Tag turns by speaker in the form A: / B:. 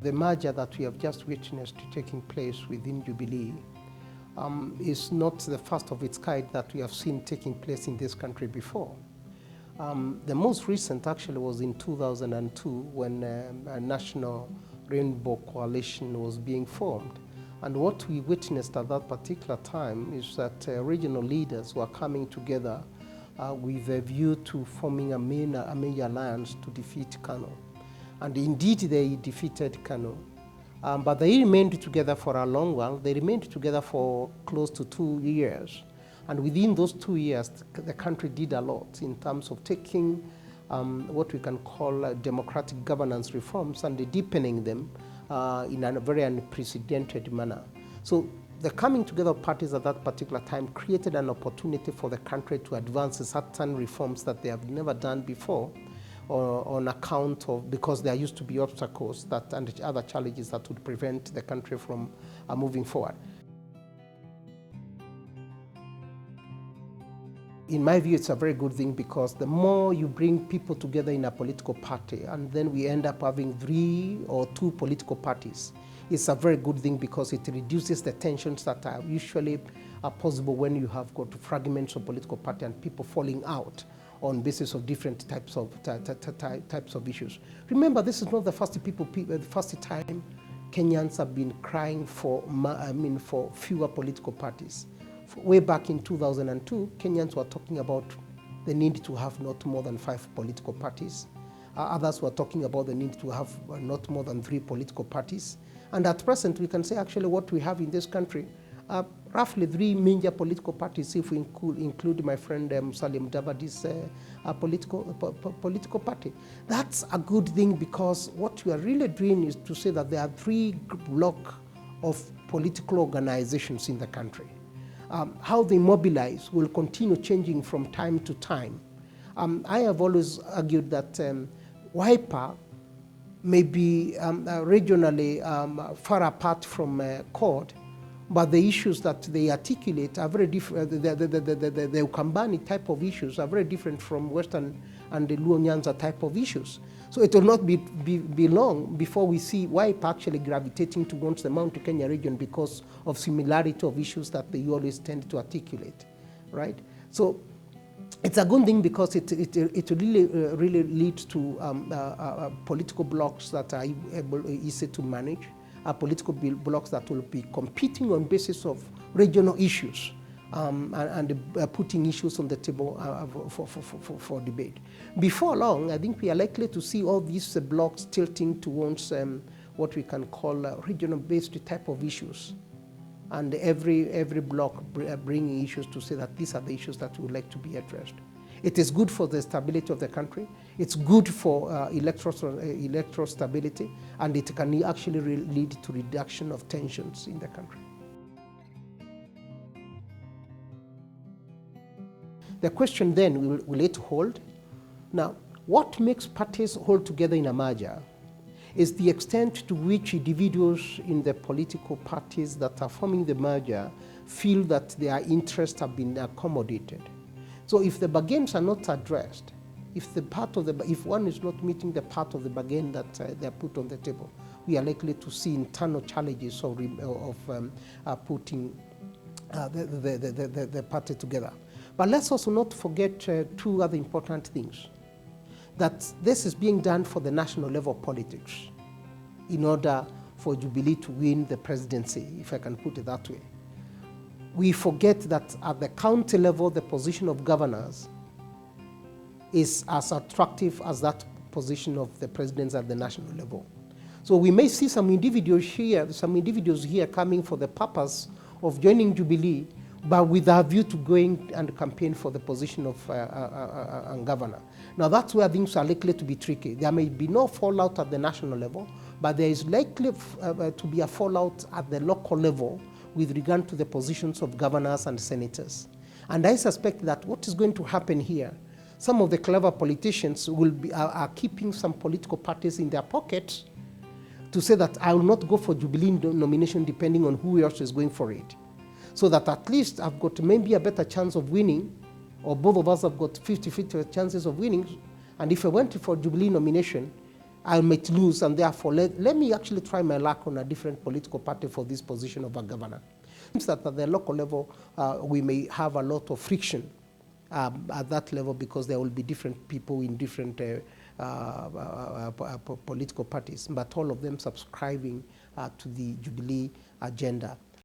A: the merger that we have just witnessed taking place within Jubilee is not the first of its kind that we have seen taking place in this country before. The most recent actually was in 2002 when a national rainbow coalition was being formed. And what we witnessed at that particular time is that regional leaders were coming together with a view to forming a major alliance to defeat Kano. And indeed they defeated Kano. But they remained together for a long while. They remained together for close to 2 years. And within those 2 years, the country did a lot in terms of taking what we can call democratic governance reforms and deepening them in a very unprecedented manner. So the coming together of parties at that particular time created an opportunity for the country to advance certain reforms that they have never done before, or on account of, because there used to be obstacles that, and other challenges that would prevent the country from moving forward. In my view, it's a very good thing, because the more you bring people together in a political party and then we end up having 3 or 2 political parties, it's a very good thing, because it reduces the tensions that are usually possible when you have got fragments of political party and people falling out on basis of different types of issues. Remember, this is not the first time Kenyans have been crying for fewer political parties. Way back in 2002, Kenyans were talking about the need to have not more than 5 political parties. Others were talking about the need to have not more than 3 political parties. And at present, we can say actually what we have in this country are roughly 3 major political parties, if we include my friend Salim Davadi's political party. That's a good thing, because what we are really doing is to say that there are 3 blocks of political organizations in the country. How they mobilize will continue changing from time to time. I have always argued that Wiper may be regionally far apart from CORD, but the issues that they articulate are very different. The Ukambani type of issues are very different from Western and the Luo Nyanza type of issues. So it will not be long before we see Wiper actually gravitating towards the Mount Kenya region because of similarity of issues that they always tend to articulate, right? So it's a good thing, because it really leads to political blocks that are easy to manage, political blocks that will be competing on basis of regional issues and putting issues on the table for debate. Before long, I think we are likely to see all these blocks tilting towards what we can call regional-based type of issues. And every block bringing issues to say that these are the issues that would like to be addressed. It is good for the stability of the country. It's good for electoral stability, and it can actually lead to reduction of tensions in the country. The question then, will it hold? Now, what makes parties hold together in a merger is the extent to which individuals in the political parties that are forming the merger feel that their interests have been accommodated. So if the bargains are not addressed, if one is not meeting the part of the bargain that they are put on the table, we are likely to see internal challenges of putting the party together. But let's also not forget 2 other important things. That this is being done for the national level of politics in order for Jubilee to win the presidency, if I can put it that way. We forget that at the county level, the position of governors is as attractive as that position of the presidents at the national level. So we may see some individuals here coming for the purpose of joining Jubilee, but with a view to going and campaign for the position of governor. Now that's where things are likely to be tricky. There may be no fallout at the national level, but there is likely to be a fallout at the local level with regard to the positions of governors and senators. And I suspect that what is going to happen here, some of the clever politicians are keeping some political parties in their pockets to say that I will not go for Jubilee nomination depending on who else is going for it. So that at least I've got maybe a better chance of winning, or both of us have got 50-50 chances of winning. And if I went for Jubilee nomination, I might lose, and therefore let me actually try my luck on a different political party for this position of a governor. It seems that at the local level, we may have a lot of friction at that level, because there will be different people in different political parties, but all of them subscribing to the Jubilee agenda.